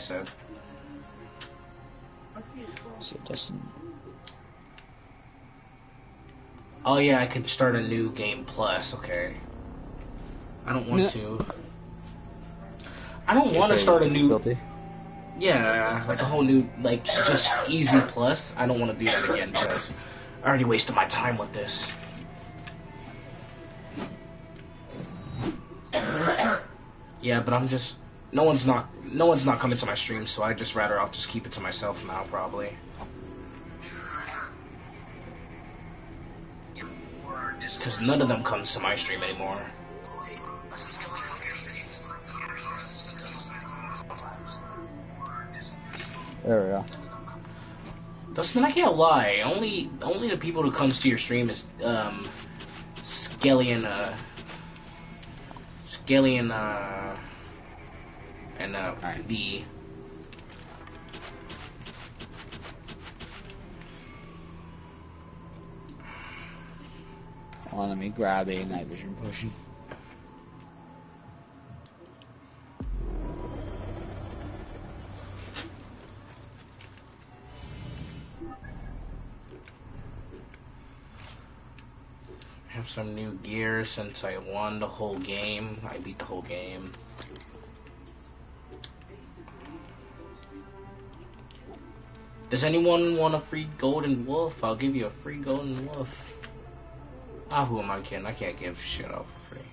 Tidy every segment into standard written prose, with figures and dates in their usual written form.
said. So it doesn't... Oh yeah, I could start a new game plus, okay. I don't want to. I don't want to start a new... Yeah, like a whole new, like, just easy plus. I don't want to do that again, because I already wasted my time with this. Yeah, but I'm just... No one's not coming to my stream, so I'd just rather I'll just keep it to myself now, probably. Because none of them comes to my stream anymore. There we go. Dustin, I can't lie. Only the people who comes to your stream is Skelly and V. Hold on, let me grab a night vision potion. Have some new gear since I won the whole game. I beat the whole game. Does anyone want a free golden wolf? I'll give you a free golden wolf. Ah, who am I kidding? I can't give shit out for free.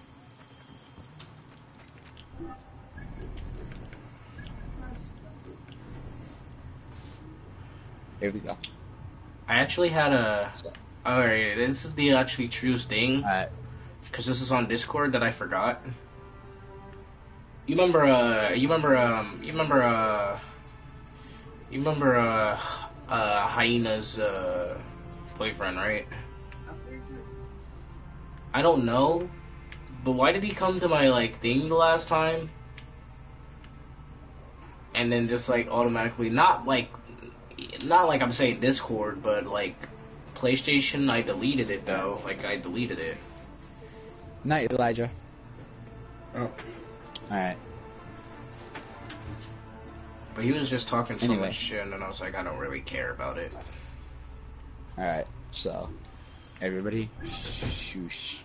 Here we go. I actually had a... Alright, this is the actually true thing. Alright. Because this is on Discord that I forgot. You remember Hyena's boyfriend, right? I don't know, but why did he come to my like thing the last time? And then just like automatically, not like I'm saying Discord, but like PlayStation. I deleted it though. Like I deleted it. Night, Elijah. Oh. Alright. But he was just talking so much shit, and I was like, I don't really care about it. Alright, so everybody, shoosh.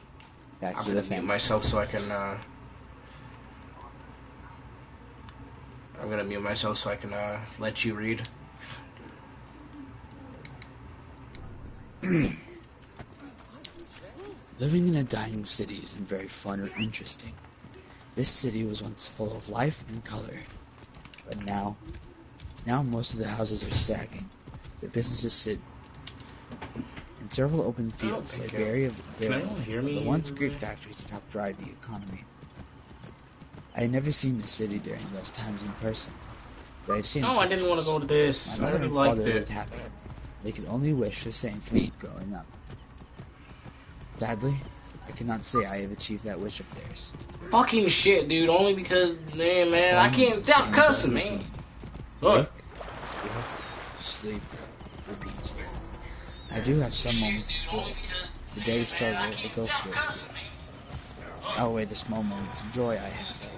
Back I'm to the gonna family. mute myself so I can. I'm gonna mute myself so I can let you read. Living in a dying city isn't very fun or interesting. This city was once full of life and color, but now most of the houses are sagging. The businesses sit in several open fields like the once great factories that helped drive the economy. I had never seen the city during those times in person, but I've seen No, I didn't want to go to this. My mother I and liked father it. lived happy. They could only wish the same for me growing up. Sadly, I cannot say I have achieved that wish of theirs. Fucking shit, dude. Only because, man, I can't stop cussing, man. Look. Sleep. Repeat. I do have some moments of bliss. The daily struggle I go through. Outweigh the small moments of joy I have.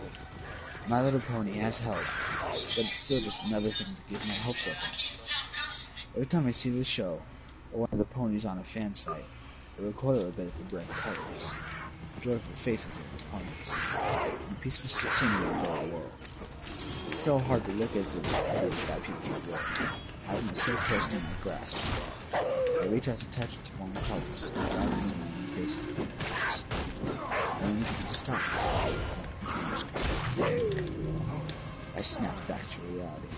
My Little Pony has help, but it's still just another thing to get my hopes up. Every time I see the show, or one of the ponies on a fan site, I recoil a bit at the bright colors, the joyful faces of the ponies, and the peaceful scenery of our world. It's so hard to look at the colors of that beautiful world, having it so close to my grasp. I reach out to touch its warm colors, and glad to see my new faces of ponies. Only to be stopped I snap back to reality.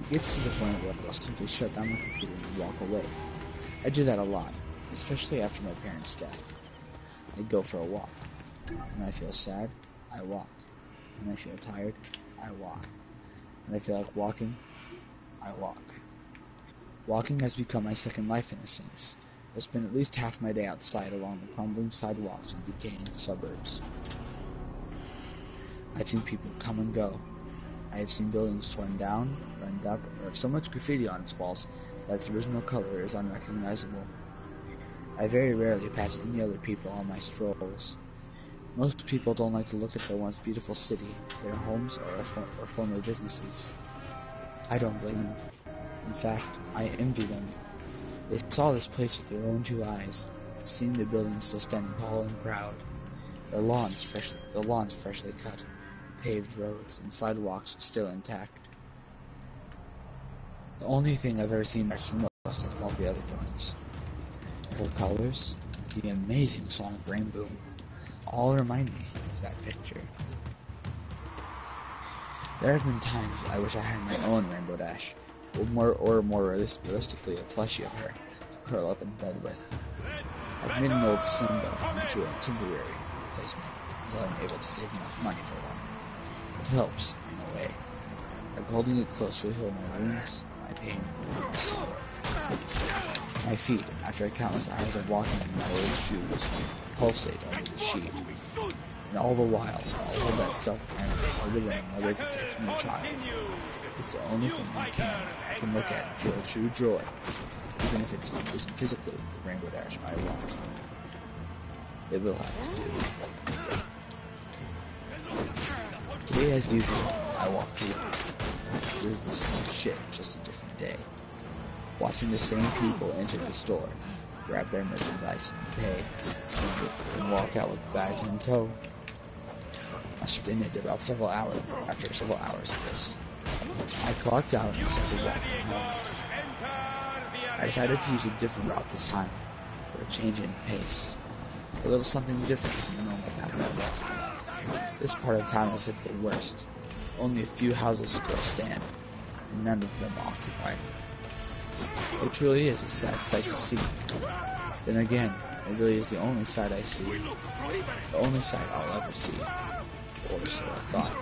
It gets to the point where I'll simply shut down my computer and walk away. I do that a lot, especially after my parents' death. I go for a walk. When I feel sad, I walk. When I feel tired, I walk. When I feel like walking, I walk. Walking has become my second life in a sense. I spend at least half my day outside along the crumbling sidewalks and decaying suburbs. I've seen people come and go. I have seen buildings torn down, burned up, or have so much graffiti on its walls that its original color is unrecognizable. I very rarely pass any other people on my strolls. Most people don't like to look at their once beautiful city, their homes, or former businesses. I don't blame them. In fact, I envy them. They saw this place with their own two eyes, seeing the buildings still standing tall and proud, the lawns freshly cut, paved roads, and sidewalks still intact. The only thing I've ever seen match the most out of all the other drawings. Full colors, the amazing sonic rainbow, all remind me of that picture. There have been times I wish I had my own Rainbow Dash, or more realistically a plushie of her to curl up in bed with. I've made an old Simba into a temporary replacement until I'm able to save enough money for one. It helps, in a way, like holding it close will heal my wounds, my pain, and my sorrow. My feet, after countless hours of walking in my old shoes, pulsate under the sheet. And all the while, all of that stuff harder than a mother can take from a child. It's the only thing I can look at and feel true joy, even if it isn't physically the Rainbow Dash I want. It will have to do. Today, as usual, I walk through. It was the same shit, just a different day. Watching the same people enter the store, grab their merchandise and pay, and walk out with bags in tow. My shift ended after several hours of this. I clocked out and started walking home. I decided to use a different route this time, for a change in pace. A little something different from the normal path I walk. This part of town was hit the worst. Only a few houses still stand, and none of them occupied. It truly is a sad sight to see. Then again, it really is the only sight I see. The only sight I'll ever see. Or so I thought.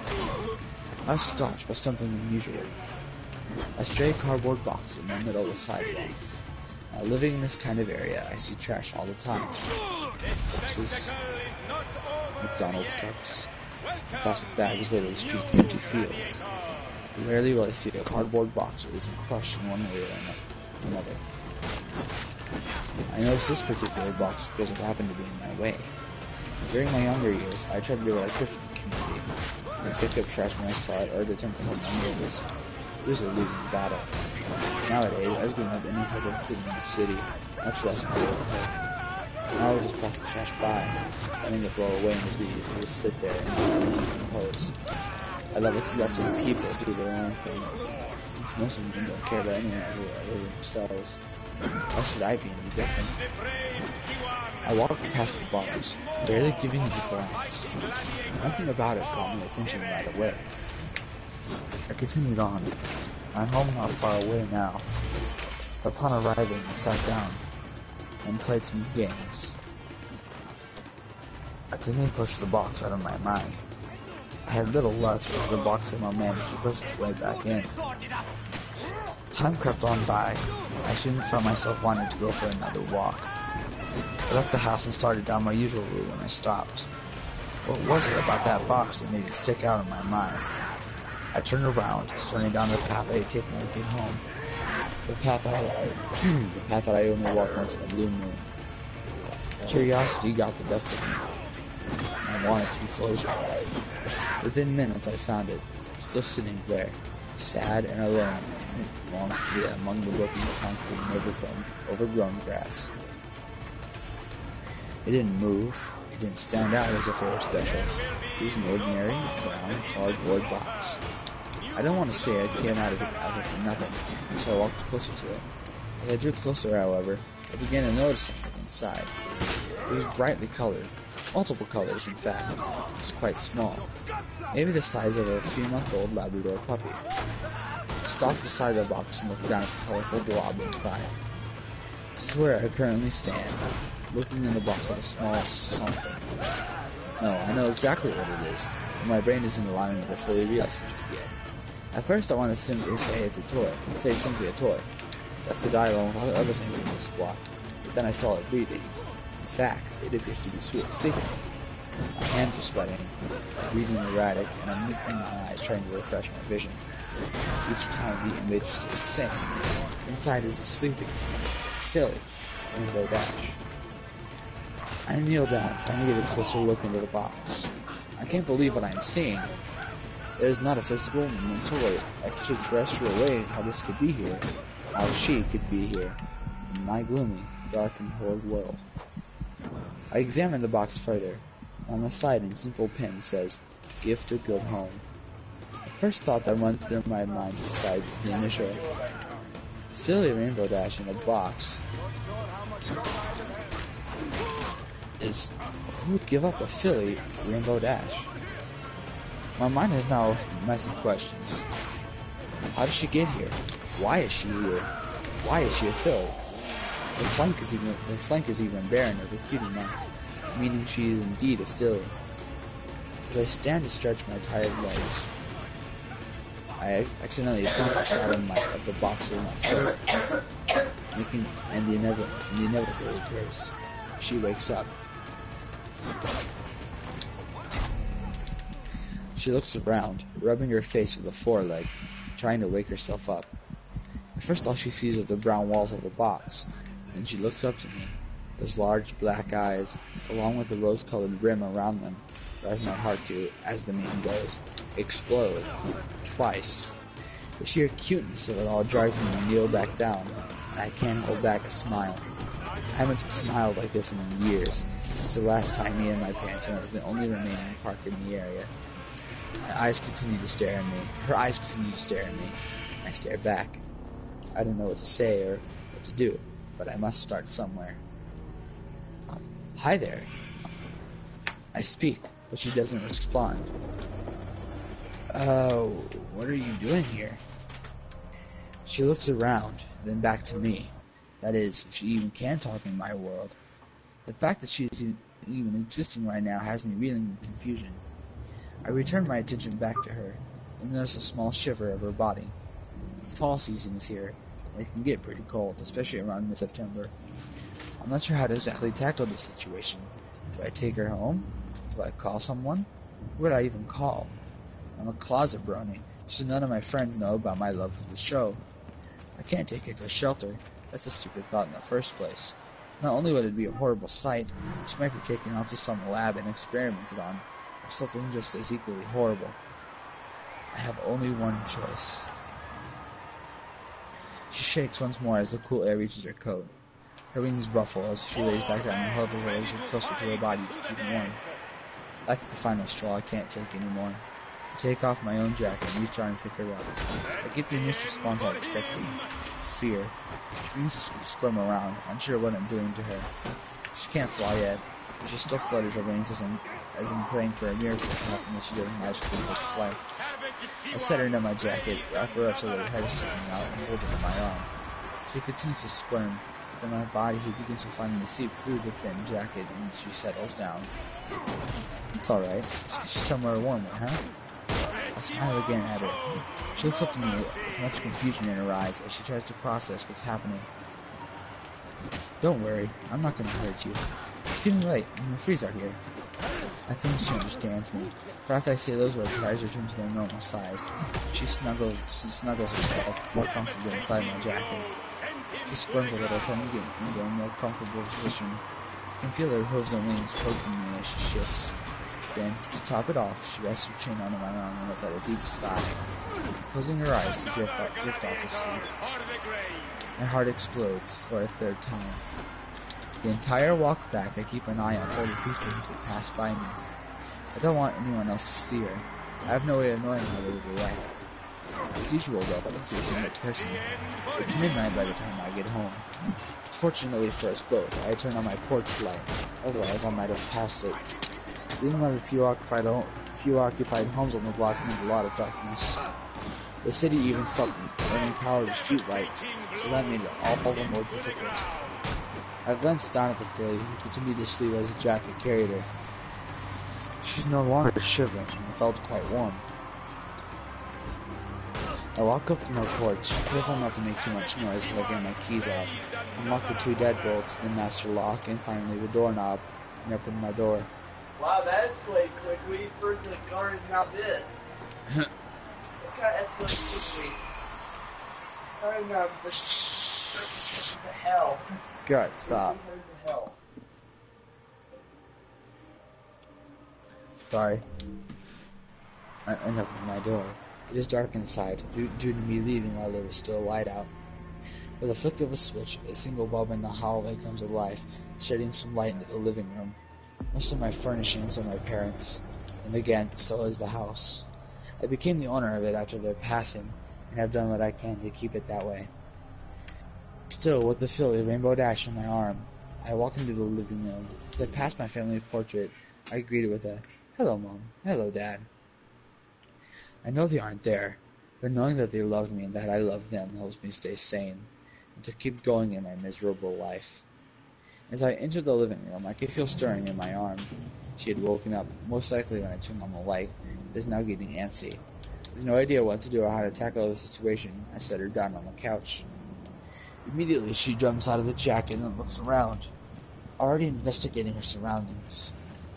I was stopped by something unusual. A stray cardboard box in the middle of the sidewalk. Now, living in this kind of area, I see trash all the time. Boxes, McDonald's cups, plastic bags litter the streets and empty fields. Rarely will I see a cardboard box that isn't crushed in one way or another. I noticed this particular box because it happened to be in my way. During my younger years, I tried to be what I could for the community. I picked up trash when I saw it or to attempt to help my neighbors. It was a losing battle. Nowadays, I was giving up any hope of cleaning the city, much less my neighborhood. Now I'll just pass the trash by, letting it blow away in the breeze and just sit there and compose. I let what's left of the people do their own things, since most of them don't care about anyone other than themselves. Why should I be any different? I walked past the box, barely giving it a glance. Nothing about it caught my attention right away. I continued on. I'm home not far away now. Upon arriving, I sat down and played some games. I didn't push the box out of my mind. I had little luck as the box somehow managed to push its way back in. Time crept on by. I soon found myself wanting to go for another walk. I left the house and started down my usual route when I stopped. What was it about that box that made it stick out in my mind? I turned around, starting down the path I had taken to get home. The path that I only walked once in a blue moon. Curiosity got the best of me. I wanted some closure. Within minutes I found it, still sitting there, sad and alone, among the broken concrete and overgrown grass. It didn't move, it didn't stand out as if it were special. It was an ordinary, brown, cardboard box. I don't want to say I came out of it for nothing, so I walked closer to it. As I drew closer, however, I began to notice something inside. It was brightly colored, multiple colors in fact. It was quite small, maybe the size of a few-month-old Labrador puppy. I stopped beside the box and looked down at the colorful blob inside. This is where I currently stand, looking in the box at a small something. No, I know exactly what it is, but my brain isn't allowing me to fully realize it just yet. At first I want to simply say it's a toy, simply a toy. Left to die alone with all the other things in this block, but then I saw it breathing. In fact, it appears to be sleeping. My hands are sweating, breathing erratic, and I'm winking my eyes trying to refresh my vision. Each time the image is the same. Inside is a sleeping village, Rainbow Dash. I kneel down, trying to get a closer look into the box. I can't believe what I'm seeing. There is not a physical or mental or extraterrestrial way how this could be here, how she could be here, in my gloomy, dark and horrid world. I examine the box further. On the side in simple pen says, "Gift of Good Home." The first thought that runs through my mind besides the initial Philly Rainbow Dash in a box is, who would give up a Philly Rainbow Dash? My mind is now a mess of questions. How did she get here? Why is she here? Why is she a Philly? Her flank is even barren of a cutie mark, meaning she is indeed a Philly. As I stand to stretch my tired legs, I accidentally bump the side of the box with my foot, and the inevitable occurs. She wakes up. She looks around, rubbing her face with a foreleg, trying to wake herself up. At first all she sees are the brown walls of the box. Then she looks up to me. Those large black eyes, along with the rose-colored rim around them, drive my heart to, as the meme goes, explode. Twice. The sheer cuteness of it all drives me to kneel back down, and I can't hold back a smile. I haven't smiled like this in years, since the last time me and my parents went to the only remaining park in the area. My eyes continue to stare at me. Her eyes continue to stare at me. I stare back. I don't know what to say or what to do, but I must start somewhere. Hi there. I speak, but she doesn't respond. What are you doing here? She looks around, then back to me. That is, if she even can talk in my world. The fact that she is even existing right now has me reeling in confusion. I return my attention back to her, and notice a small shiver of her body. The fall season is here, and it can get pretty cold, especially around mid-September. I'm not sure how to exactly tackle this situation. Do I take her home? Do I call someone? Who would I even call? I'm a closet brony, so none of my friends know about my love of the show. I can't take her to a shelter. That's a stupid thought in the first place. Not only would it be a horrible sight, she might be taken off to some lab and experimented on, or something just as equally horrible. I have only one choice. She shakes once more as the cool air reaches her coat. Her wings ruffle as she lays back down and holds her legs closer to her body to keep warm. That's the final straw I can't take anymore. I take off my own jacket and reach out and pick her up. I get the initial response I expected. Fear. She begins to squirm around, unsure what I'm doing to her. She can't fly yet, but she still flutters her wings as I'm praying for a miracle to happen that she doesn't magically take flight. I set her into my jacket, wrap her up so that her head is sticking out, and hold her in my arm. She continues to squirm. Within my body, he begins to finally seep through the thin jacket, and she settles down. It's alright. Let's get you somewhere warmer, huh? I smile again at her. She looks up to me with much confusion in her eyes as she tries to process what's happening. Don't worry, I'm not going to hurt you. It's getting late, and the freeze out here. I think she understands me, for after I say those words, her eyes return to their normal size. She snuggles herself more comfortably inside my jacket. She squirms a little, trying to get into a more comfortable position. I can feel her hooves and wings poking me as she shifts. Then, to top it off, she rests her chin onto my arm and lets out a deep sigh. Closing her eyes to drift off to sleep. My heart explodes for a third time. The entire walk back, I keep an eye out for the people who could pass by me. I don't want anyone else to see her. I have no way of knowing how they would react. As usual, though, I don't see a single person. It's midnight by the time I get home. Fortunately for us both, I turn on my porch light. Otherwise, I might have passed it. Being one of the few occupied homes on the block means a lot of darkness. The city even stopped running power to street lights, so that made it all the more difficult. I glanced down at the filly, who continued to sleep as the jacket carried her. She's no longer shivering, and felt quite warm. I walk up to my porch, careful not to make too much noise as I get my keys out, unlock the 2 deadbolts, the master lock, and finally the doorknob, and open my door. Wow, that escalated quickly. First the garden, now this. Look how it escalated quickly. What the hell? God, stop. What the hell? Sorry. and opened my door. It is dark inside, due to me leaving while there was still light out. With a flick of a switch, a single bulb in the hallway comes alive, shedding some light into the living room. Most of my furnishings are my parents', and again, so is the house. I became the owner of it after their passing, and have done what I can to keep it that way. Still, with the Philly Rainbow Dash on my arm, I walk into the living room. As I pass my family portrait, I greet it with a, "Hello, Mom. Hello, Dad." I know they aren't there, but knowing that they love me and that I love them helps me stay sane, and to keep going in my miserable life. As I enter the living room, I can feel stirring in my arm. She had woken up, most likely when I turned on the light, but is now getting antsy. With no idea what to do or how to tackle the situation, I set her down on the couch. Immediately, she jumps out of the jacket and looks around, already investigating her surroundings.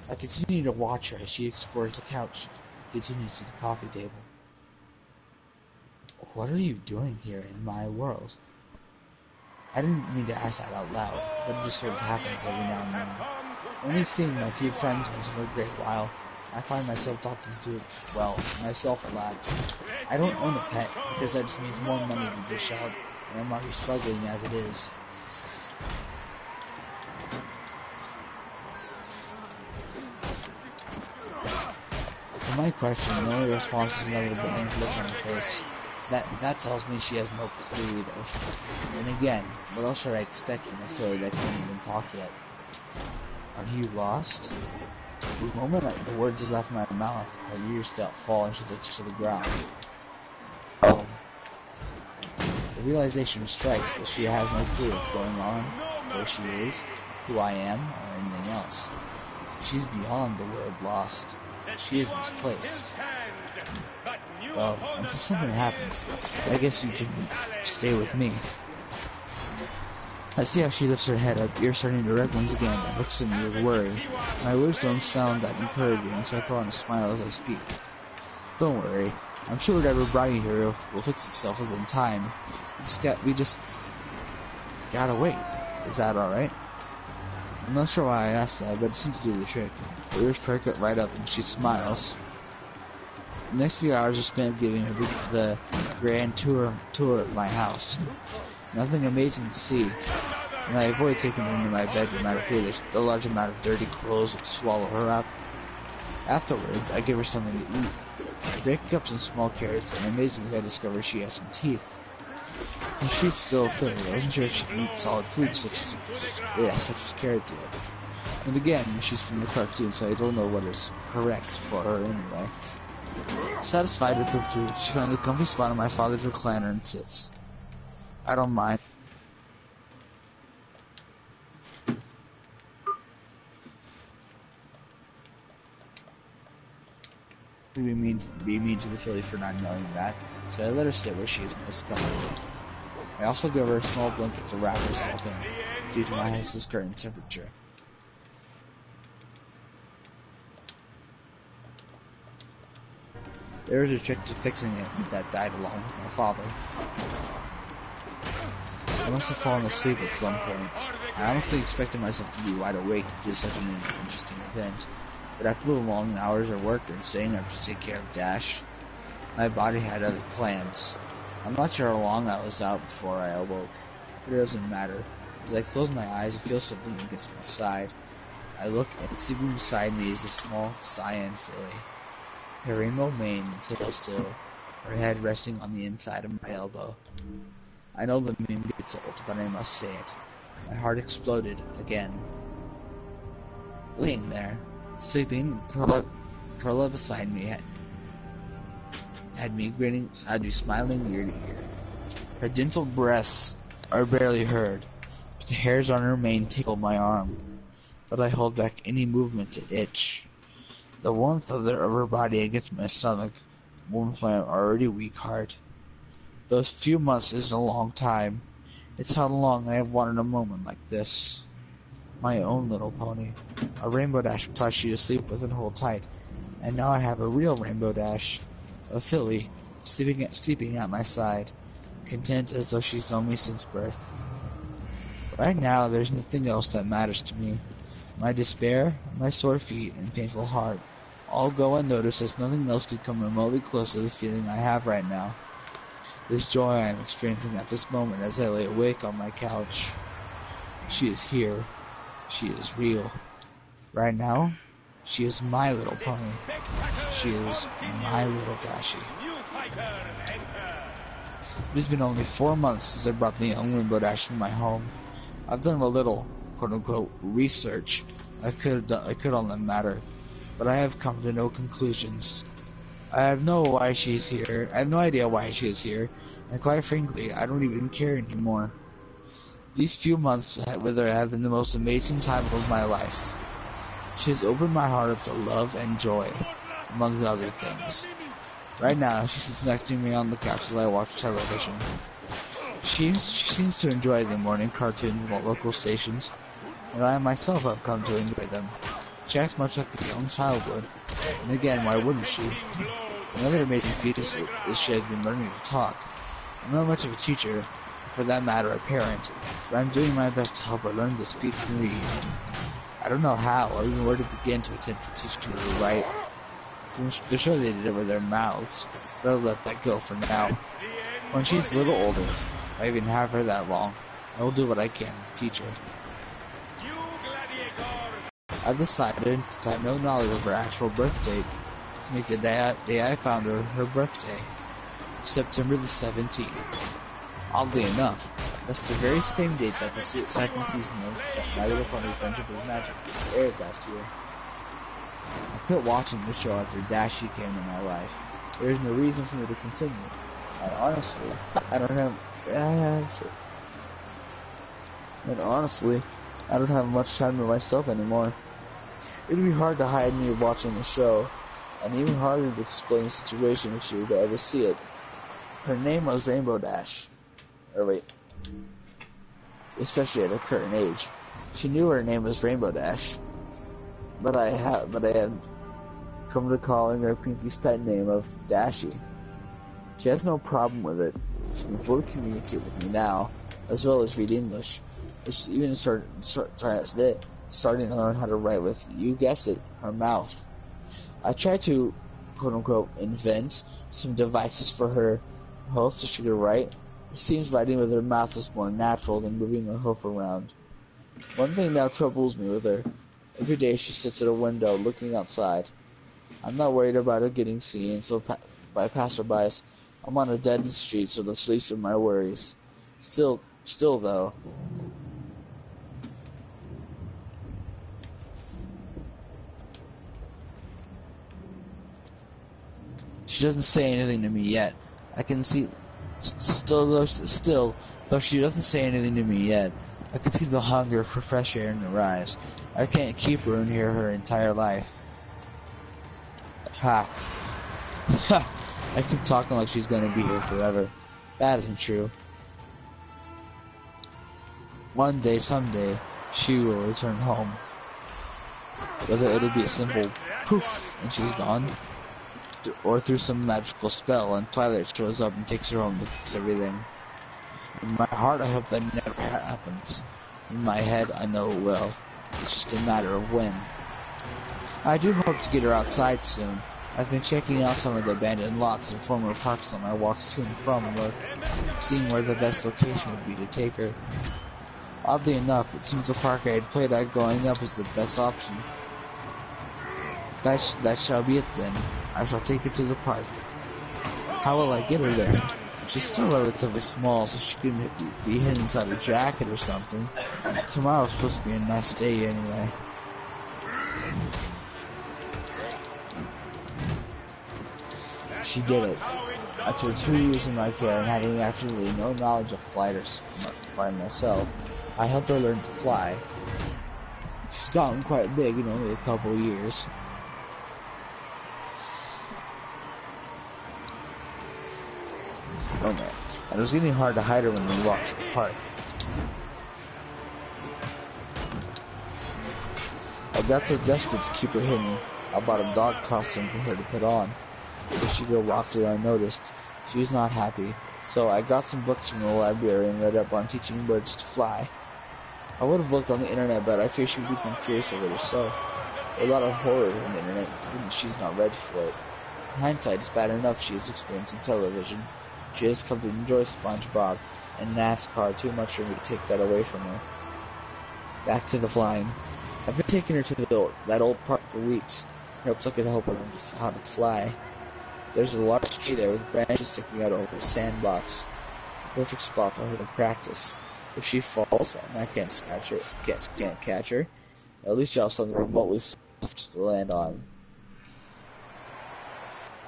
I continue to watch her as she explores the couch and continues to the coffee table. "What are you doing here in my world?" I didn't mean to ask that out loud, but it just sort of happens every now and then. Only seeing my few friends once in a great while, I find myself talking to, well, myself a lot. I don't own a pet, because that just means more money to dish out, and I'm already struggling as it is. To my question, the only response is another blank look on her face. That tells me she has no clue either. And again, what else should I expect from a fairy that can't even talk yet? "Are you lost?" The moment the words had left my mouth, her ears felt fall and she looks to the ground. Oh. The realization strikes that she has no clue what's going on, where she is, who I am, or anything else. She's beyond the word lost. She is misplaced. Well, until something happens, I guess you can stay with me. I see how she lifts her head up, ears starting to red once again, and looks at me with worry. My words don't sound that encouraging, so I throw on a smile as I speak. "Don't worry. I'm sure whatever brought you here will fix itself within time. We just gotta wait. Is that alright?" I'm not sure why I asked that, but it seems to do the trick. Her ears perk up right up, and she smiles. The next few hours are spent giving her the grand tour of my house. Nothing amazing to see, and I avoid taking her into my bedroom out of fear that the large amount of dirty clothes would swallow her up. Afterwards, I give her something to eat. I break up some small carrots, and amazingly I discover she has some teeth. Since she's still a fairy, I wasn't sure if she could eat solid food such as carrots yet. And again, she's from the cartoon, so I don't know what is correct for her anyway. Satisfied with the food, she finds a comfy spot on my father's recliner and sits. I don't mind. Be mean to the filly for not knowing that, so I let her sit where she is most comfortable. I also give her a small blanket to wrap herself in, due to my house's current temperature. There is a trick to fixing it that died along with my father. I must have fallen asleep at some point. I honestly expected myself to be wide awake to do such an interesting event, but after the long hours of work and staying up to take care of Dash, my body had other plans. I'm not sure how long I was out before I awoke, but it doesn't matter. As I close my eyes, I feel something against my side. I look, and sleeping beside me is a small cyan filly. Her rainbow mane and tail still, her head resting on the inside of my elbow. I know the meme gets old, but I must say it. My heart exploded again. Laying there, sleeping, curled up beside me, had me smiling ear to ear. Her dimpled breasts are barely heard, but the hairs on her mane tickle my arm. But I hold back any movement to itch. The warmth of her body against my stomach warms my already weak heart. Those few months isn't a long time. It's how long I have wanted a moment like this. My own little pony, a Rainbow Dash plushie to sleep with and hold tight, and now I have a real Rainbow Dash, a filly, sleeping at my side, content as though she's known me since birth. Right now, there's nothing else that matters to me. My despair, my sore feet, and painful heart all go unnoticed as nothing else could come remotely close to the feeling I have right now. This joy I am experiencing at this moment as I lay awake on my couch. She is here. She is real. Right now, she is my little pony. She is my little Dashi. It has been only 4 months since I brought the young Rainbow Dash in my home. I've done a little, quote-unquote, research I could on the matter, but I have come to no conclusions. I have no idea why she is here, and quite frankly, I don't even care anymore. These few months with her have been the most amazing time of my life. She has opened my heart up to love and joy, among other things. Right now, she sits next to me on the couch as I watch television. She seems to enjoy the morning cartoons on the local stations, and I myself have come to enjoy them. She acts much like a young child would, and again, why wouldn't she? Another amazing feat is she has been learning to talk. I'm not much of a teacher, or for that matter a parent, but I'm doing my best to help her learn to speak and read. I don't know how, or even where to begin to attempt to teach her to write. They're sure they did it with their mouths, but I'll let that go for now. When she's a little older, if I even have her that long, I will do what I can to teach her. I've decided, since I have no knowledge of her actual birth date, to make the day I found her her birthday, September the 17th. Oddly enough, that's the very same date that the second season of My Little Pony Friendship is Magic aired last year. I quit watching the show after Dashi came into my life. There is no reason for me to continue, and honestly, I don't have much time to myself anymore. It would be hard to hide me watching the show, and even harder to explain the situation if she were to ever see it. Her name was Rainbow Dash. Especially at her current age. She knew her name was Rainbow Dash. But I had come to calling her Pinky's pet name of Dashi. She has no problem with it. She can fully communicate with me now, as well as read English. She's even starting to learn how to write with, you guessed it, her mouth. I tried to, quote-unquote, invent some devices for her hoof so she could write. It seems writing with her mouth is more natural than moving her hoof around. One thing now troubles me with her. Every day she sits at a window looking outside. I'm not worried about her getting seen by passerbys. I'm on a dead street, so that's the least of my worries. Still though, she doesn't say anything to me yet. I can see, though she doesn't say anything to me yet, I can see the hunger for fresh air in her eyes. I can't keep her in here her entire life. Ha. I keep talking like she's gonna be here forever. That isn't true. One day, someday, she will return home. Whether it'll be a simple poof and she's gone, or through some magical spell and Twilight shows up and takes her home to fix everything. In my heart, I hope that never happens. In my head, I know it will. It's just a matter of when. I do hope to get her outside soon. I've been checking out some of the abandoned lots and former parks on my walks to and from work, seeing where the best location would be to take her. Oddly enough, it seems the park I had played at growing up is the best option. That shall be it then. I shall take her to the park. How will I get her there? She's still relatively small, so she could be hidden inside a jacket or something. Tomorrow's supposed to be a nice day anyway. She did it. After 2 years in my care and having absolutely no knowledge of flight myself, I helped her learn to fly. She's gotten quite big in only a couple years. Oh man, and it was getting hard to hide her when we walked to the park. I got so desperate to keep her hidden, I bought a dog costume for her to put on, so she could walk through unnoticed. She was not happy, so I got some books from the library and read up on teaching birds to fly. I would have looked on the internet, but I fear she would become curious of it herself. There are a lot of horror on the internet, and she's not ready for it. In hindsight, it's bad enough she is experiencing television. She has come to enjoy SpongeBob and NASCAR too much for me to take that away from her. Back to the flying. I've been taking her to that old park for weeks. I hopes I could help her learn how to fly. There's a large tree there with branches sticking out over a sandbox. A perfect spot for her to practice. If she falls and I can't catch her, at least I'll have something remotely soft to land on.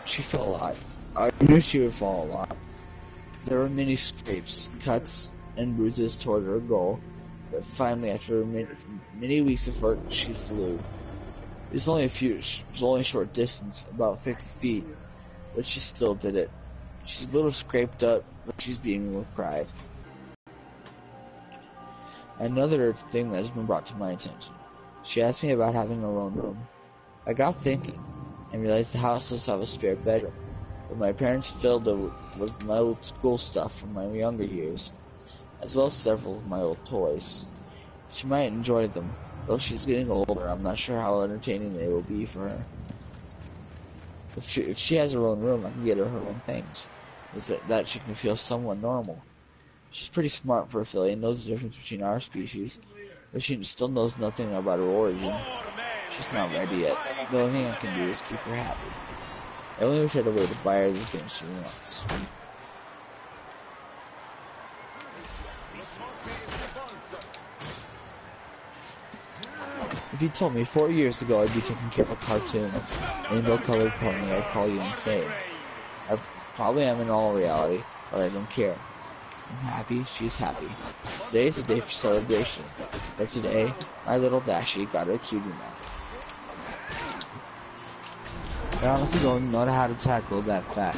She fell a lot. I knew she would fall a lot. There were many scrapes, cuts, and bruises toward her goal, but finally, after many weeks of work, she flew. It was only a short distance, about 50 feet, but she still did it. She's a little scraped up, but she's beaming with pride. Another thing that has been brought to my attention. She asked me about having her own room. I got thinking, and realized the house does have a spare bedroom, but my parents filled it with my old school stuff from my younger years, as well as several of my old toys. She might enjoy them, though she's getting older. I'm not sure how entertaining they will be for her. If she has her own room, I can get her own things, so that she can feel somewhat normal. She's pretty smart for a filly and knows the difference between our species, but she still knows nothing about her origin. She's not ready yet. The only thing I can do is keep her happy. I only wish I had a way to buy her the things she wants. If you told me 4 years ago I'd be taking care of a cartoon, rainbow-colored pony, I'd call you insane. I probably am in all reality, but I don't care. I'm happy, she's happy. Today is a day for celebration, but today, my little Dashie got a cutie mark. But honestly, don't know how to tackle that fact.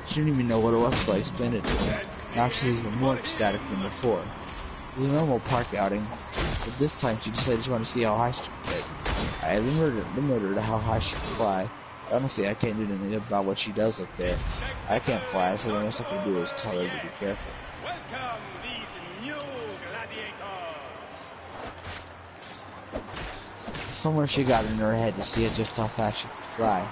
She didn't even know what it was until I explained it to her. Now she's even more ecstatic than before. It was a normal park outing, but this time she decided she wanted to see how high she could get. I limited her to how high she could fly. Honestly, I can't do anything about what she does up there. I can't fly, so the most I can do is tell her to be careful. Welcome these new gladiators. Somewhere she got in her head to see just how fast she could fly.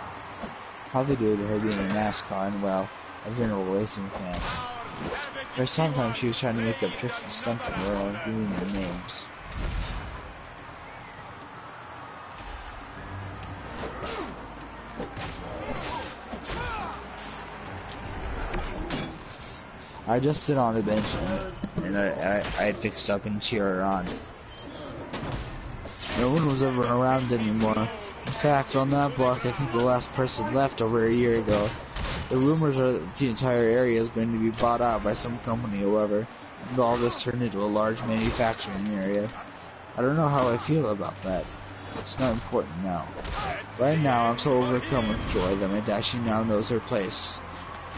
Probably due to her being a NASCAR and, well, a general racing fan. For some time she was trying to make up tricks and stunts on her own, giving them names. I just sit on the bench and I'd fix up and cheer her on. No one was ever around anymore. In fact, on that block, I think the last person left over a year ago. The rumors are that the entire area is going to be bought out by some company, however, and all this turned into a large manufacturing area. I don't know how I feel about that. It's not important now. Right now, I'm so overcome with joy that my Dashie now knows her place.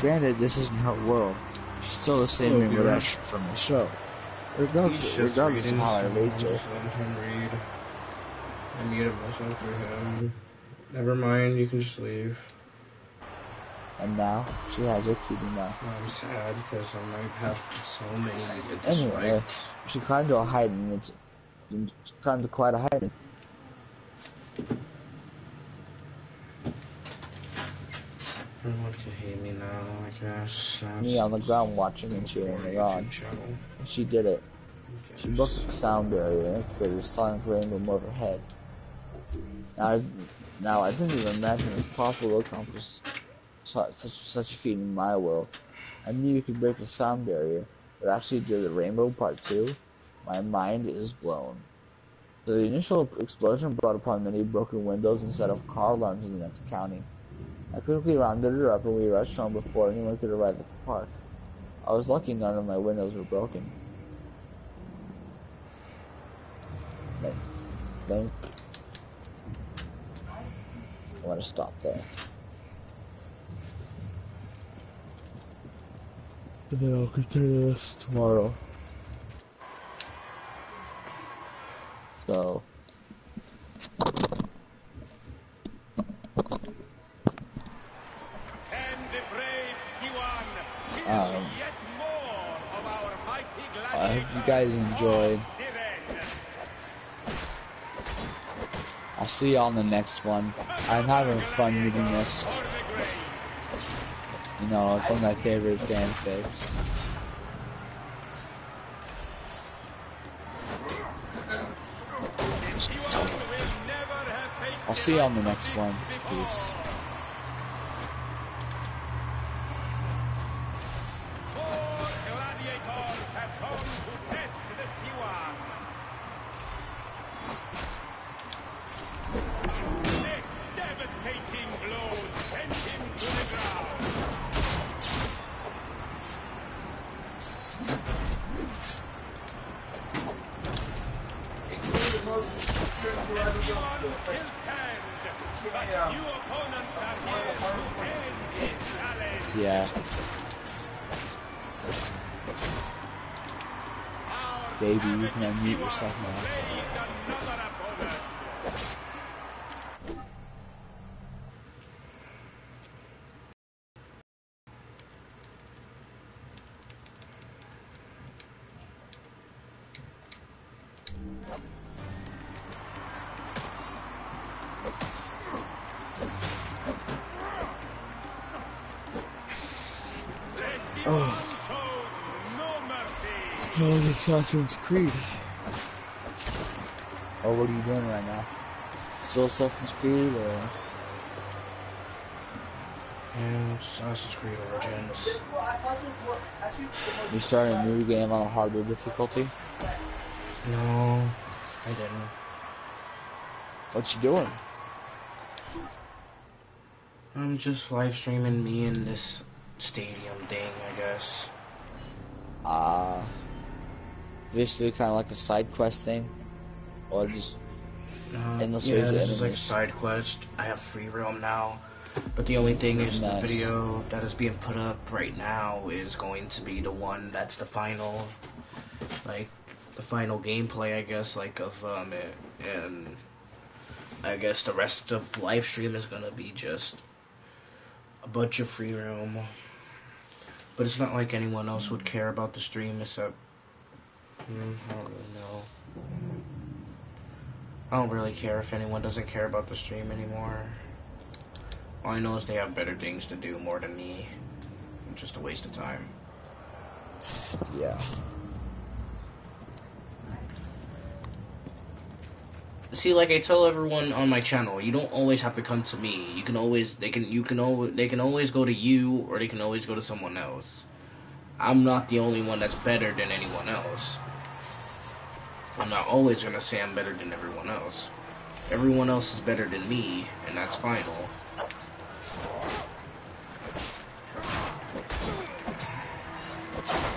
Granted, this isn't her world. She's still the same Rainbow Dash from the show. Regardless of how I raised her. I muted myself for him. Never mind, you can just leave. And now, she has her cutie mouth. I'm sad because I might have so many Anyway, she climbed to a height and climbed to quite a height. Everyone can hear me now, I guess. Me on the ground watching and cheering her on. And she did it. She broke the sound barrier and created a sonic rainbow overhead. Now I didn't even imagine it was possible to accomplish such a feat in my world. I knew you could break the sound barrier, but actually do the rainbow part too? My mind is blown. So the initial explosion brought upon many broken windows and set off car alarms in the next county. I quickly rounded her up and we rushed home before anyone could arrive at the park. I was lucky none of my windows were broken. Then I want to stop there. And then I'll continue this tomorrow. So I hope you guys enjoyed. I I'll see y'all in the next one. I'm having fun reading this. You know, it's one of my favorite fanfics. I'll see y'all in the next one. Peace. Yeah. Baby, you can unmute yourself now. Oh, Assassin's Creed. Oh, what are you doing right now? Still Assassin's Creed, or? Yeah, Assassin's Creed Origins. You started a new game on a harder difficulty? No, I didn't. What you doing? I'm just live streaming me in this stadium thing, I guess. Basically kind of like a side quest thing? Or just endless ways this of is like a side quest. I have free roam now. But the only thing is the video that is being put up right now is going to be the one that's the final, like, the final gameplay, I guess, like, of, and I guess the rest of live stream is gonna be just a bunch of free roam. But it's not like anyone else would care about the stream except, I don't really know. I don't really care if anyone doesn't care about the stream anymore. All I know is they have better things to do more than me. It's just a waste of time. Yeah. See, like I tell everyone on my channel, you don't always have to come to me. You can always, they can always go to you, or they can always go to someone else. I'm not the only one that's better than anyone else. I'm not always gonna say I'm better than everyone else. Everyone else is better than me, and that's final.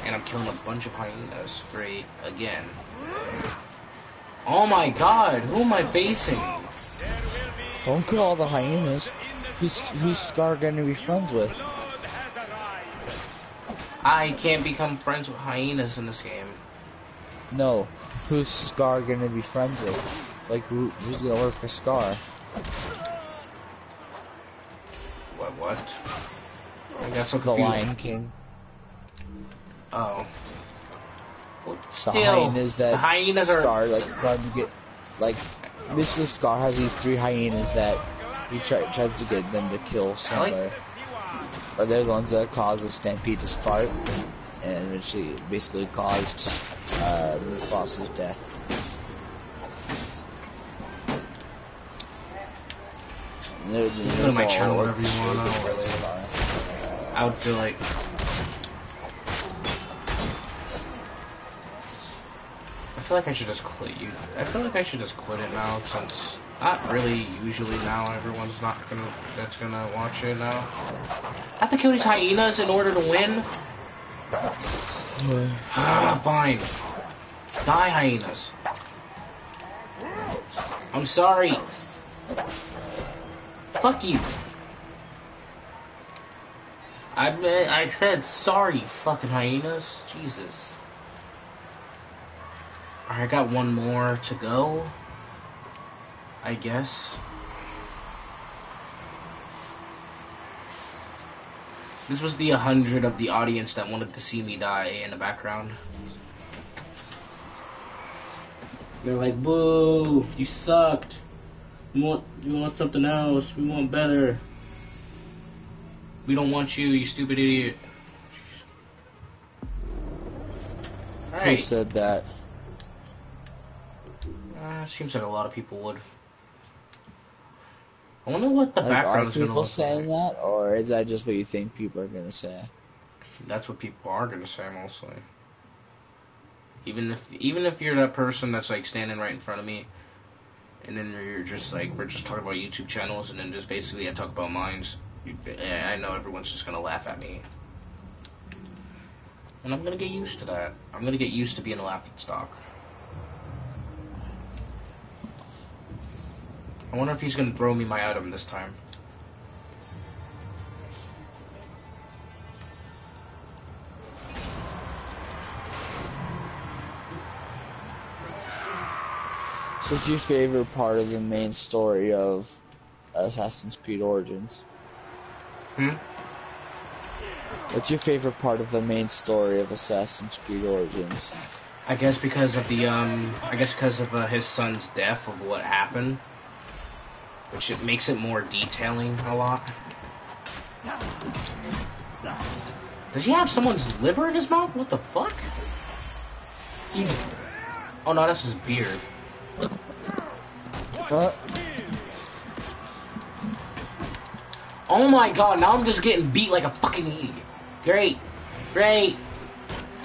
And I'm killing a bunch of hyenas. Great, again. Oh my god, who am I facing? Don't kill all the hyenas. Who's Scar gonna be friends with? I can't become friends with hyenas in this game. No. Who's Scar gonna be friends with? Like, who's gonna work for Scar? What? I got so The confused. Lion King. Oh. Well, The hyenas that the hyenas Scar, are... like, trying to get, like, basically Scar has these 3 hyenas that he tries to get them to kill somewhere. Or they're the ones that caused the stampede to start, and eventually basically caused Boss's death. Go to my channel whatever you want. I would feel like... I feel like I should just quit you. I feel like I should just quit it now, since not really usually now everyone's that's gonna watch it now. I have to kill these hyenas in order to win? Fine. Die, hyenas. I'm sorry. Fuck you. I said sorry, fucking hyenas. Jesus. I got one more to go, I guess. This was the 100 of the audience that wanted to see me die in the background. They're like, boo, you sucked. We want something else. We want better. We don't want you, you stupid idiot. Who said that? Seems like a lot of people would. I wonder what the background is going to look like. Are people saying that, or is that just what you think people are going to say? That's what people are going to say mostly. Even if you're that person that's like standing right in front of me, and then you're just like, we're just talking about YouTube channels, and then just basically I talk about mines. I know everyone's just going to laugh at me. And I'm going to get used to that. I'm going to get used to being a laughing stock. I wonder if he's going to throw me my item this time. So what's your favorite part of the main story of Assassin's Creed Origins? What's your favorite part of the main story of Assassin's Creed Origins? I guess because of his son's death, of what happened, which it makes it more detailing a lot. Does he have someone's liver in his mouth? What the fuck? Oh no, that's his beard. What? Oh my god, now I'm just getting beat like a fucking idiot. Great. Great.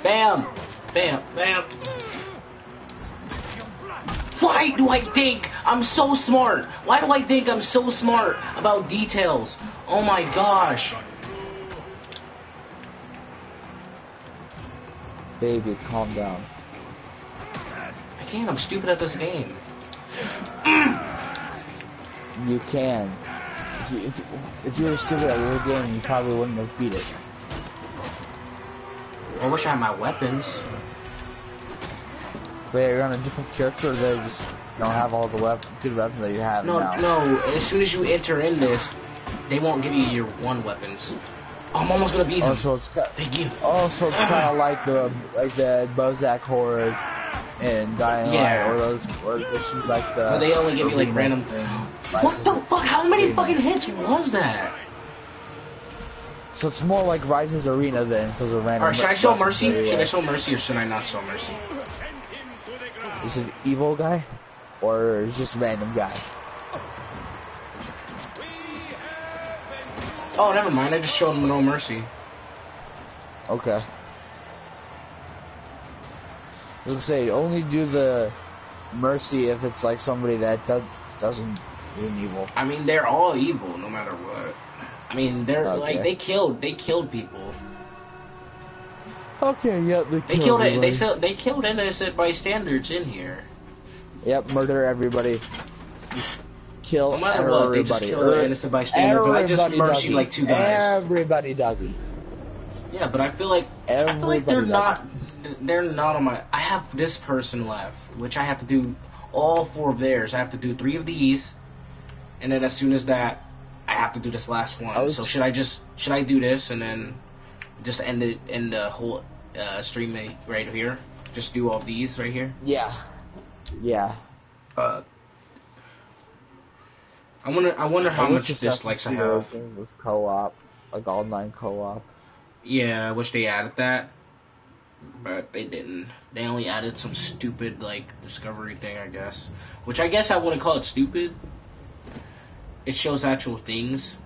Bam. Bam. Bam. Why do I think I'm so smart? Why do I think I'm so smart about details? Oh my gosh. Baby, calm down. I can't, I'm stupid at this game. You can. If you were stupid at your game, you probably wouldn't have beat it. I wish I had my weapons. Wait, you're on a different character, or they just don't have all the good weapons that you have now? No, as soon as you enter in this, they won't give you your one weapons. I'm almost gonna beat them. Thank you. Oh, so it's kind of like the Bozak Horde and Dying Light, or this is like the. But they only give you like random. What the fuck? How many fucking hits was that? So it's more like Rise's Arena then, because of random. Alright, should I show mercy? Should I show mercy, or should I not show mercy? Is it evil guy, or is just random guy? Oh, never mind. I just showed him no mercy. Okay. Let's say only do the mercy if it's like somebody that doesn't do evil. I mean, they're all evil, no matter what. I mean, they're like they killed people. Okay, yep, they killed it. They killed innocent bystanders in here. Yep, murder everybody. Just kill no matter everybody. What, they just killed an innocent bystander. But I just mercied like 2 guys. Everybody, doggy. Yeah, but I feel like they're not on my. I have this person left, which I have to do all 4 of theirs. I have to do 3 of these, and then as soon as that, I have to do this last one. So should I do this and then just end the whole stream right here? Just do all these right here? Yeah. Yeah. I wonder how much dislikes I have. With co-op, like online co-op. Yeah, I wish they added that, but they didn't. They only added some stupid like discovery thing, I guess. Which I guess I wouldn't call it stupid. It shows actual things.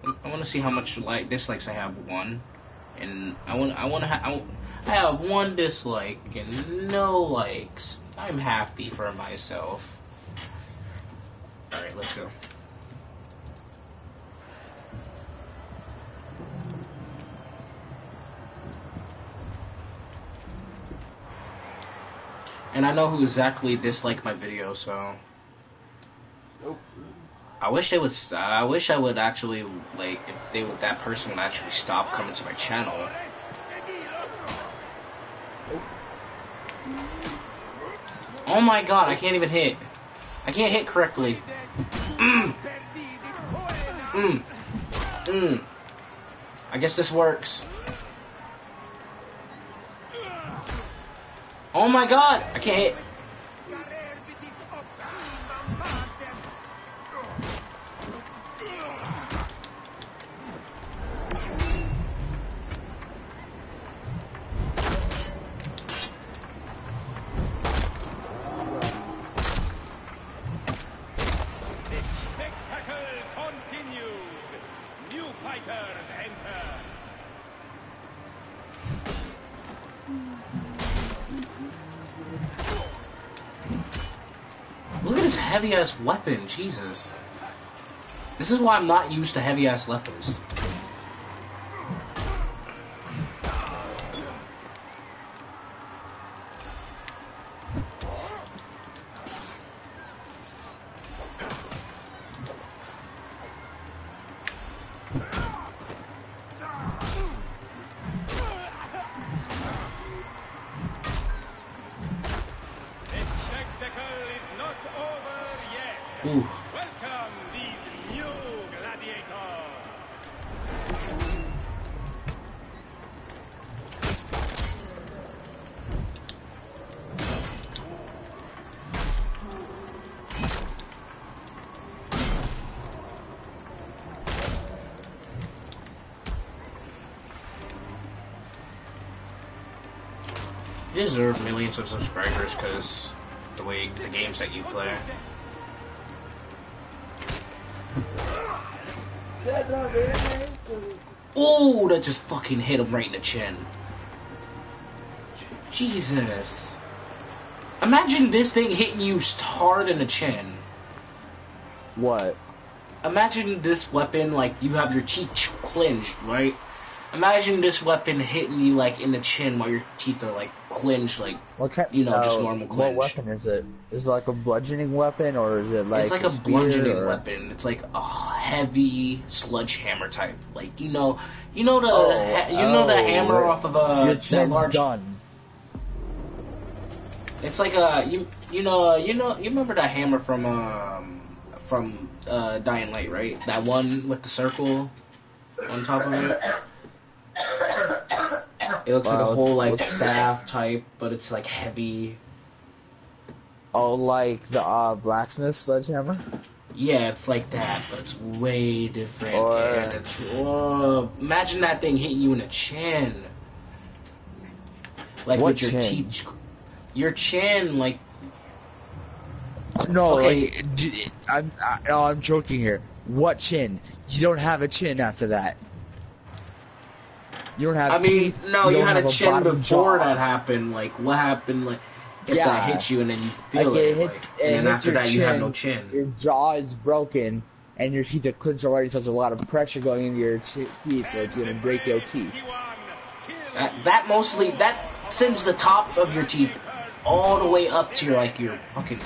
I want to see how much dislikes I have. 1, and I have 1 dislike and no likes. I'm happy for myself. All right, let's go. And I know who exactly disliked my video, so. Nope. I wish I would actually if that person would actually stop coming to my channel. Oh my god, I can't even hit. I can't hit correctly. I guess this works. Oh my god, I can't hit. heavy ass weapon. Jesus. This is why I'm not used to heavy ass weapons. Ooh. Welcome, these new gladiators. You deserve millions of subscribers because the games that you play. That's not very nice. Oh, that just fucking hit him right in the chin. Jesus. Imagine this thing hitting you hard in the chin. What? Imagine this weapon, like, you have your teeth clenched, right? Imagine this weapon hitting you, like, in the chin while your teeth are, like, clenched, like, you know, just normal clench. What weapon is it? Is it like a bludgeoning weapon, or is it like it's like a bludgeoning weapon. It's like a heavy sledgehammer type. Like, you know the hammer off of your that chin's large. done. It's like a you remember that hammer from Dying Light, right? That one with the circle on top of it. It looks like a whole like staff type, but it's like heavy. Oh, like the blacksmith sledgehammer? Yeah, it's like that, but it's way different. Or And imagine that thing hitting you in the chin. Like what with your chin? teeth. Your chin, like. No, okay. I'm joking here. What chin? You don't have a chin after that. You don't have teeth. No, you had a chin before jaw. that happened. Like, what happened, like, if that hits you and then you feel it, hits, like, and then after that you have no chin. Your jaw is broken, and your teeth are clenched already, so there's a lot of pressure going into your teeth, so it's going to break your teeth. That sends the top of your teeth all the way up to your fucking...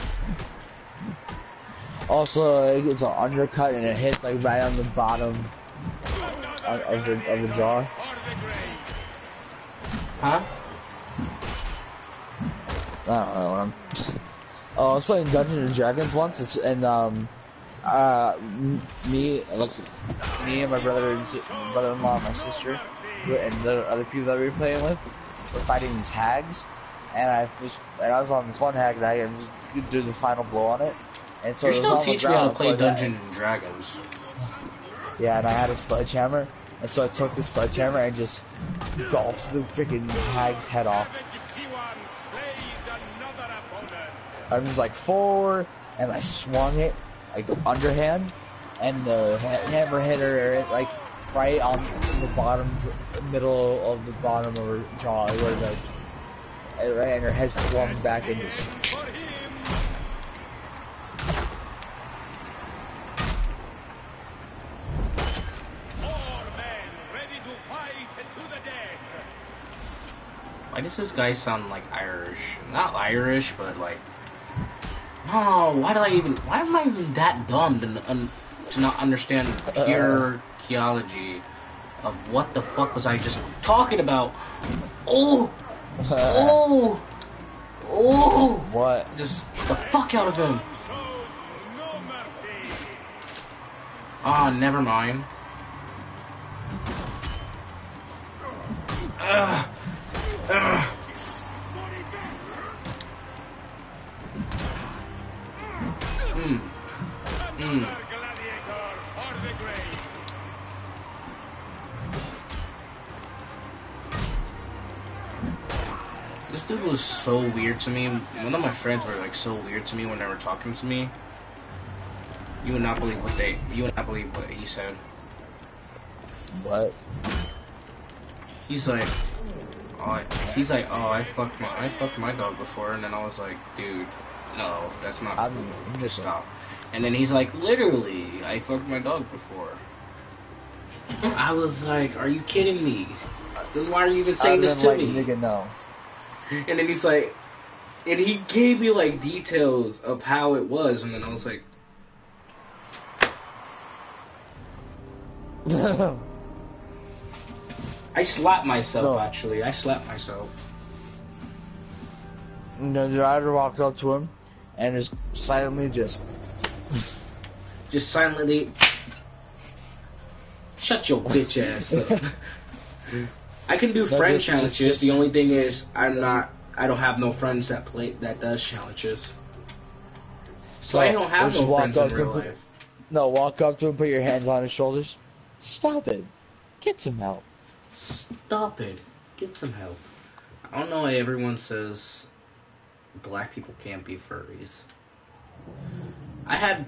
Also, it's an undercut, and it hits, like, right on the bottom of the jaw. Huh? I don't know. I was playing Dungeons and Dragons once, and me and my brother-in-law, and my sister, and the other people that we were playing with, were fighting these hags, and I was on this one hag, and I just do the final blow on it. And so you're still teaching me how to play Dungeons and Dragons. Yeah, and I had a sledgehammer, and so I took the sledgehammer and just golfed the freaking hag's head off. I was like forward, and I swung it like underhand, and the hammer hit her like right on the middle of the bottom of her jaw, and her head swung back and just. Why does this guy sound like Irish? Not Irish, but like... No, why am I even that dumb to not understand pure theology of what the fuck was I just talking about? Oh! Oh! Oh! What? Just the fuck out of him. Ah, never mind. This dude was so weird to me. One of my friends were like so weird to me when they were talking to me. You would not believe what he said. What? He's like, oh, I fucked my dog before, and then I was like, dude, No, that's not I'm cool. missing. Stop. And then he's like, literally, I fucked my dog before. I was like, are you kidding me? Then why are you even saying this to me? Nigga, no. And then he's like, and he gave me like details of how it was, and then I was like, I slapped myself, actually. I slapped myself. And then the rider walked up to him and just silently just silently, shut your bitch ass up. I can do friend challenges. The only thing is, I don't have no friends that does challenges. So I don't have no friends in real life. No, walk up to him, put your hands on his shoulders. Stop it. Get some help. Stop it. Get some help. I don't know why everyone says black people can't be furries. I had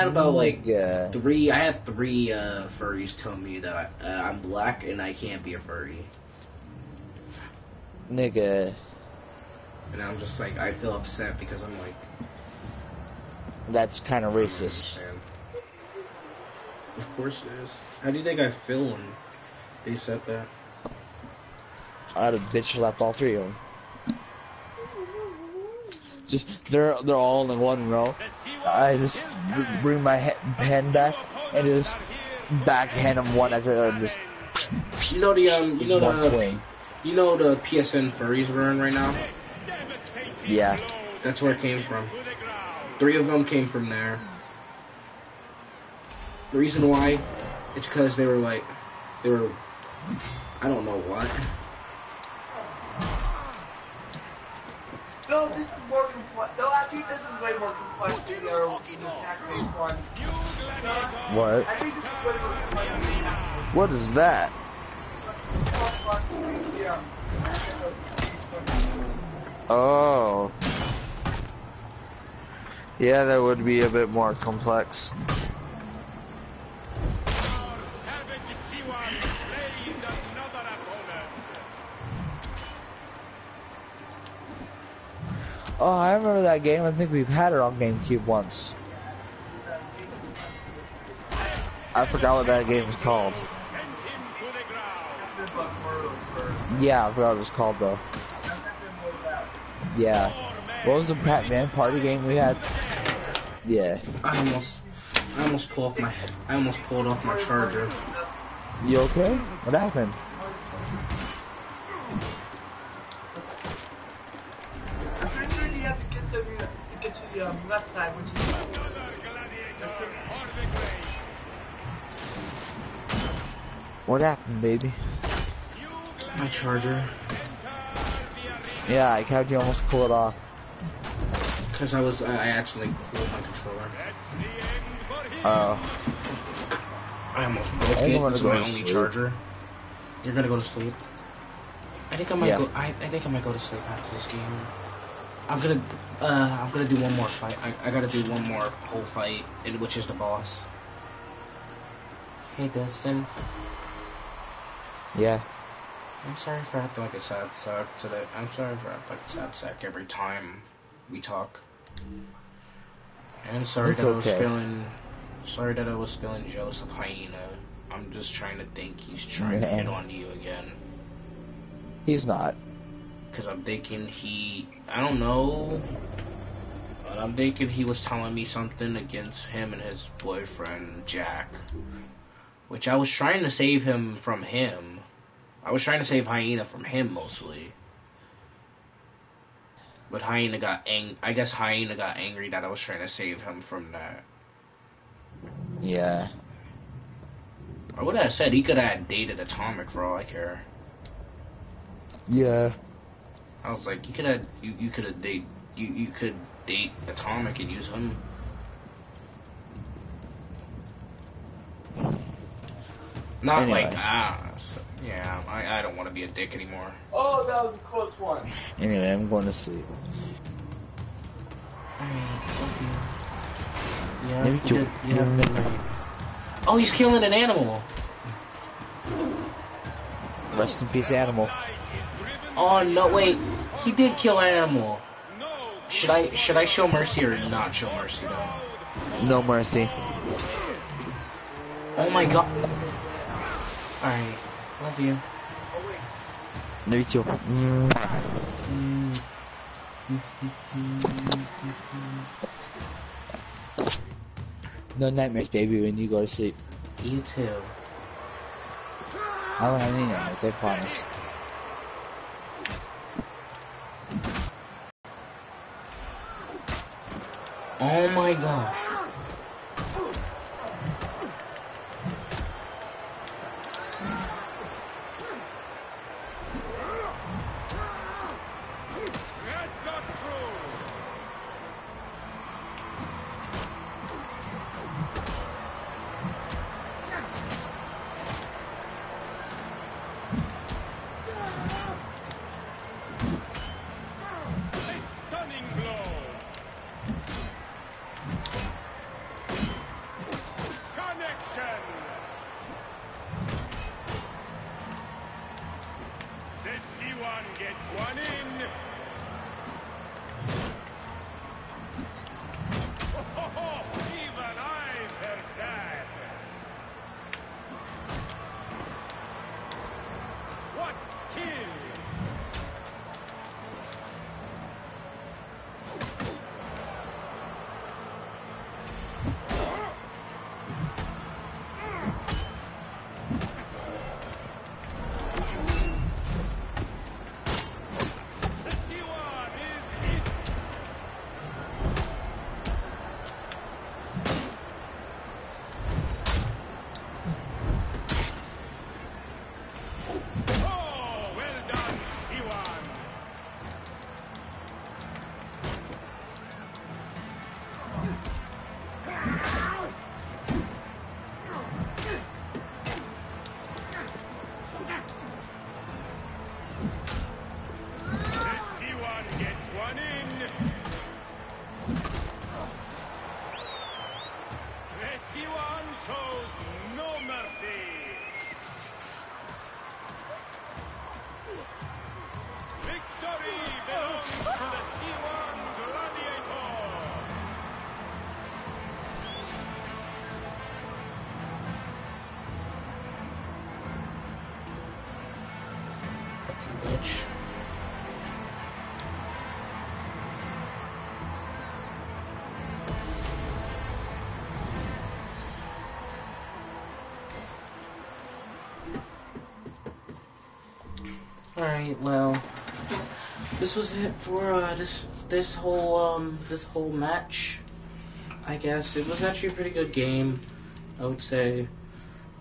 about like three furries tell me that I'm black and I can't be a furry. Nigga. And I'm just like, I feel upset because I'm like, that's kind of racist. Of course it is. How do you think I feel when they said that? I'd have bitch slapped all three of them. Just they're all in one row. I just bring my hand back and just backhand them one after the other. Just you know the PSN furries we're in right now. Yeah, that's where it came from. 3 of them came from there. The reason why, it's because they were I don't know what. No, this is more complex. No, I think this is way more complex than the attack-based one. What? I think this is way more complex than the attack-based one. What is that? Oh. Yeah, that would be a bit more complex. Oh, I remember that game. I think we've had it on GameCube once. I forgot what that game was called. Yeah, I forgot what it was called though. Yeah. What was the Batman party game we had? Yeah. I almost pulled off my charger. You okay? What happened? You have to get to the left side, which is What happened, baby? My charger. Yeah, how'd you almost pull it off? Because I accidentally pulled my controller. Oh. I almost broke it. This is my only charger. You're gonna go to sleep? I think I might go. I think I might go to sleep after this game. I'm gonna do one more fight. I gotta do one more whole fight, which is the boss. Hey Dustin. Yeah. I'm sorry for acting like a sad sack today. I'm sorry for acting like a sad sack every time we talk. And sorry that I was feeling jealous of Hyena. I'm just trying to think he's trying to hit on you again. He's not. Because I'm thinking I don't know, but I'm thinking he was telling me something against him and his boyfriend, Jack. Which I was trying to save him from him. I was trying to save Hyena from him, mostly. But Hyena got I guess Hyena got angry that I was trying to save him from that. Yeah. I would have said he could have dated Atomic for all I care. Yeah. I was like, you could date Atomic and use him. Not anyway. Yeah, I don't want to be a dick anymore. Oh, that was a close one. Anyway, I'm going to sleep. Yeah, you have a good night. Oh, he's killing an animal. Rest in peace, animal. Oh, no, wait. He did kill an animal. Should I show mercy or not show mercy though? No mercy. Oh my god. Alright. Love you. Love you too. No nightmares, baby, when you go to sleep. You too. I don't have any nightmares, I promise. Oh my gosh. Bitch. Alright, well, this was it for this whole match. I guess it was actually a pretty good game, I would say.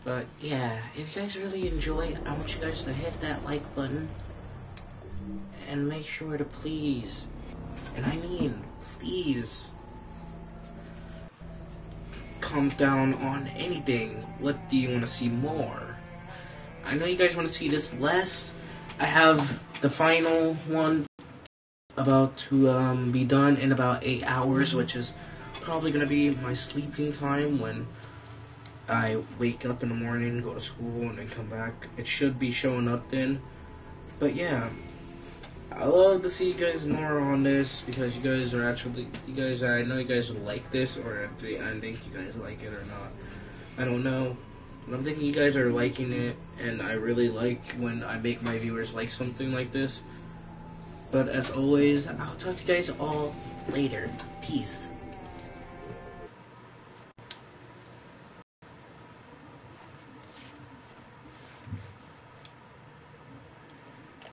But yeah, if you guys really enjoyed, I want you guys to hit that like button and make sure to please, and I mean please, comment down on anything. What do you want to see more? I know you guys want to see this less. I have the final one about to be done in about 8 hours, which is probably going to be my sleeping time when I wake up in the morning, go to school, and then come back. It should be showing up then. But yeah, I love to see you guys more on this because you guys are actually, I know you guys would like this, or I think you guys like it or not. I don't know. But I'm thinking you guys are liking it, and I really like when I make my viewers like something like this. But as always, I'll talk to you guys all later. Peace.